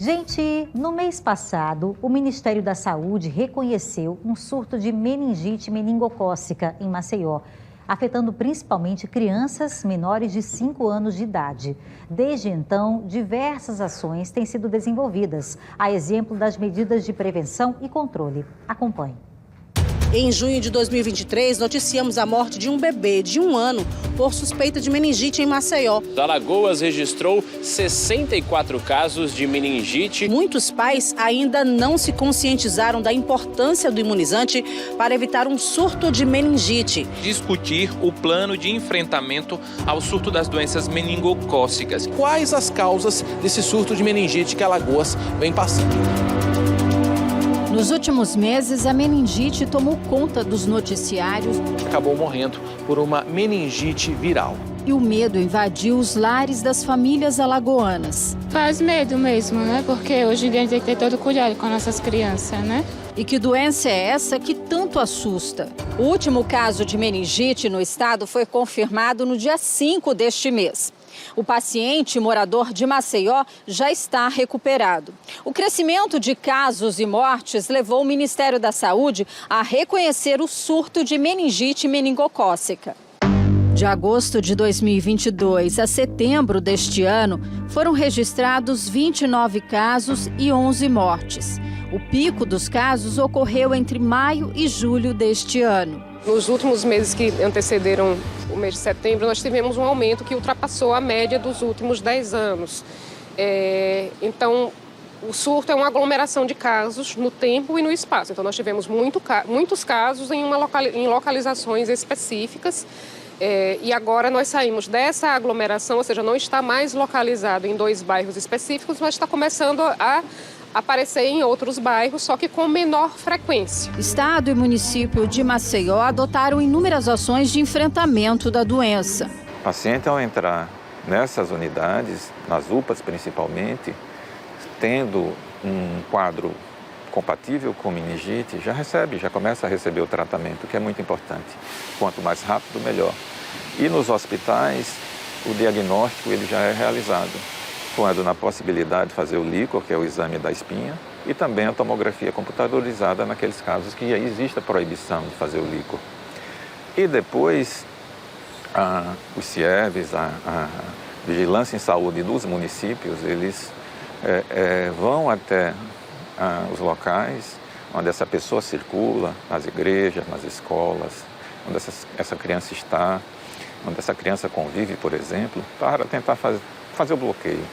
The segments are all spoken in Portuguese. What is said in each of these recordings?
Gente, no mês passado, o Ministério da Saúde reconheceu um surto de meningite meningocócica em Maceió, afetando principalmente crianças menores de 5 anos de idade. Desde então, diversas ações têm sido desenvolvidas, a exemplo das medidas de prevenção e controle. Acompanhe. Em junho de 2023, noticiamos a morte de um bebê de 1 ano por suspeita de meningite em Maceió. Alagoas registrou 64 casos de meningite. Muitos pais ainda não se conscientizaram da importância do imunizante para evitar um surto de meningite. Discutir o plano de enfrentamento ao surto das doenças meningocócicas. Quais as causas desse surto de meningite que Alagoas vem passando? Nos últimos meses, a meningite tomou conta dos noticiários. Acabou morrendo por uma meningite viral. E o medo invadiu os lares das famílias alagoanas. Faz medo mesmo, né? Porque hoje em dia a gente tem que ter todo cuidado com nossas crianças, né? E que doença é essa que tanto assusta? O último caso de meningite no estado foi confirmado no dia 5 deste mês. O paciente, morador de Maceió, já está recuperado. O crescimento de casos e mortes levou o Ministério da Saúde a reconhecer o surto de meningite meningocócica. De agosto de 2022 a setembro deste ano, foram registrados 29 casos e 11 mortes. O pico dos casos ocorreu entre maio e julho deste ano. Nos últimos meses que antecederam o mês de setembro, nós tivemos um aumento que ultrapassou a média dos últimos 10 anos. Então, o surto é uma aglomeração de casos no tempo e no espaço. Então, nós tivemos muitos casos em localizações específicas. E agora nós saímos dessa aglomeração, ou seja, não está mais localizado em 2 bairros específicos, mas está começando a aparecer em outros bairros, só que com menor frequência. Estado e município de Maceió adotaram inúmeras ações de enfrentamento da doença. O paciente, ao entrar nessas unidades, nas UPAs principalmente, tendo um quadro compatível com meningite, já começa a receber o tratamento, que é muito importante. Quanto mais rápido, melhor. E nos hospitais, o diagnóstico ele já é realizado, quando na possibilidade de fazer o líquor, que é o exame da espinha, e também a tomografia computadorizada naqueles casos que existe a proibição de fazer o líquor. E depois, os CIEVs, a Vigilância em Saúde dos municípios, eles vão até os locais onde essa pessoa circula, nas igrejas, nas escolas, onde essa criança está, onde essa criança convive, por exemplo, para tentar fazer o bloqueio.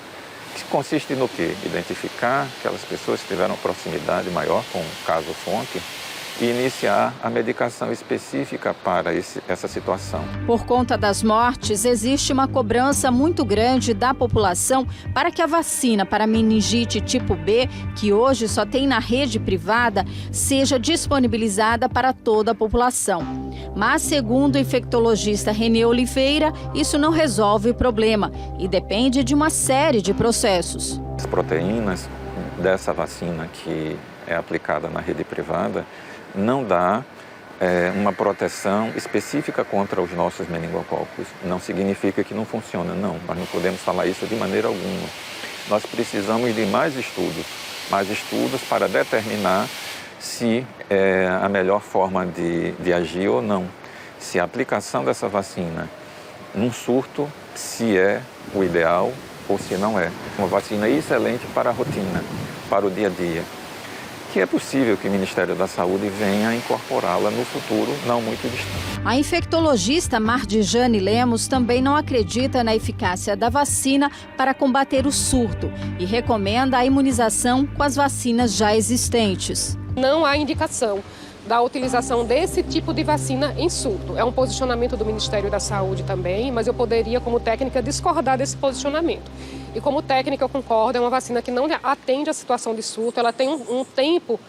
Que consiste no quê? Identificar aquelas pessoas que tiveram proximidade maior com o caso-fonte e iniciar a medicação específica para essa situação. Por conta das mortes, existe uma cobrança muito grande da população para que a vacina para meningite tipo B, que hoje só tem na rede privada, seja disponibilizada para toda a população. Mas, segundo o infectologista Renê Oliveira, isso não resolve o problema e depende de uma série de processos. As proteínas dessa vacina que é aplicada na rede privada não dá uma proteção específica contra os nossos meningococos. Não significa que não funciona, não. Nós não podemos falar isso de maneira alguma. Nós precisamos de mais estudos para determinar se é a melhor forma de agir ou não. Se a aplicação dessa vacina num surto, se é o ideal ou se não é. Uma vacina excelente para a rotina, para o dia a dia, que é possível que o Ministério da Saúde venha a incorporá-la no futuro, não muito distante. A infectologista Mardijane Lemos também não acredita na eficácia da vacina para combater o surto e recomenda a imunização com as vacinas já existentes. Não há indicação da utilização desse tipo de vacina em surto. É um posicionamento do Ministério da Saúde também, mas eu poderia, como técnica, discordar desse posicionamento. E como técnica, eu concordo, é uma vacina que não atende à situação de surto, ela tem um tempo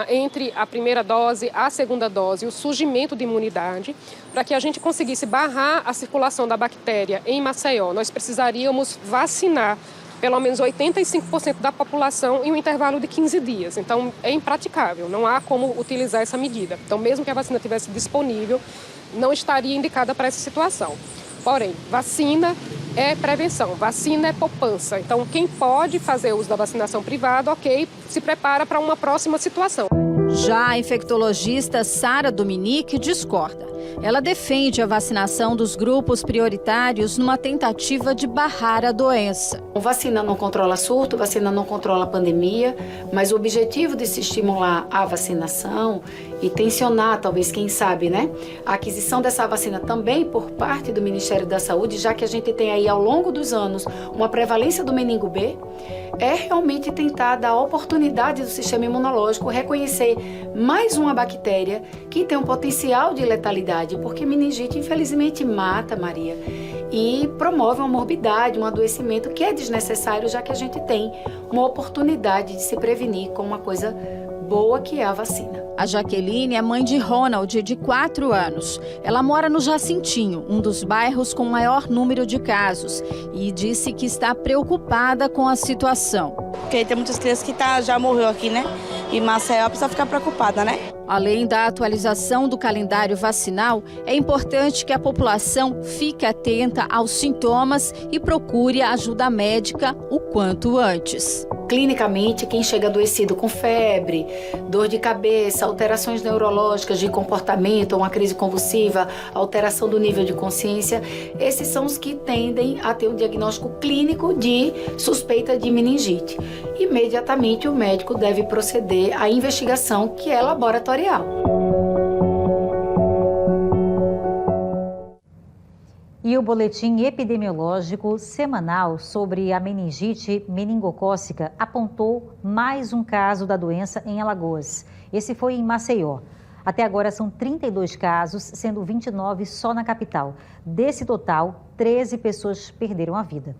entre a primeira dose, a segunda dose e o surgimento de imunidade. Para que a gente conseguisse barrar a circulação da bactéria em Maceió, nós precisaríamos vacinar pelo menos 85% da população em um intervalo de 15 dias. Então, é impraticável, não há como utilizar essa medida. Então, mesmo que a vacina estivesse disponível, não estaria indicada para essa situação. Porém, vacina é prevenção, vacina é poupança. Então, quem pode fazer uso da vacinação privada, ok, se prepara para uma próxima situação. Já a infectologista Sara Dominique discorda. Ela defende a vacinação dos grupos prioritários numa tentativa de barrar a doença. Vacina não controla surto, vacina não controla a pandemia, mas o objetivo de se estimular a vacinação e tensionar, talvez, quem sabe, né, a aquisição dessa vacina também por parte do Ministério da Saúde, já que a gente tem aí ao longo dos anos uma prevalência do meningo B, é realmente tentar dar a oportunidade do sistema imunológico reconhecer mais uma bactéria que tem um potencial de letalidade, porque meningite infelizmente mata, Maria, e promove uma morbidade, um adoecimento que é desnecessário, já que a gente tem uma oportunidade de se prevenir com uma coisa boa que é a vacina. A Jaqueline é mãe de Ronald, de 4 anos. Ela mora no Jacintinho, um dos bairros com maior número de casos, e disse que está preocupada com a situação. Porque tem muitas crianças que já morreu aqui, né? E Maceió precisa ficar preocupada, né? Além da atualização do calendário vacinal, é importante que a população fique atenta aos sintomas e procure ajuda médica o quanto antes. Clinicamente, quem chega adoecido com febre, dor de cabeça, alterações neurológicas de comportamento, uma crise convulsiva, alteração do nível de consciência, esses são os que tendem a ter um diagnóstico clínico de suspeita de meningite. Imediatamente o médico deve proceder à investigação, que é laboratorial. E o boletim epidemiológico semanal sobre a meningite meningocócica apontou mais um caso da doença em Alagoas. Esse foi em Maceió. Até agora são 32 casos, sendo 29 só na capital. Desse total, 13 pessoas perderam a vida.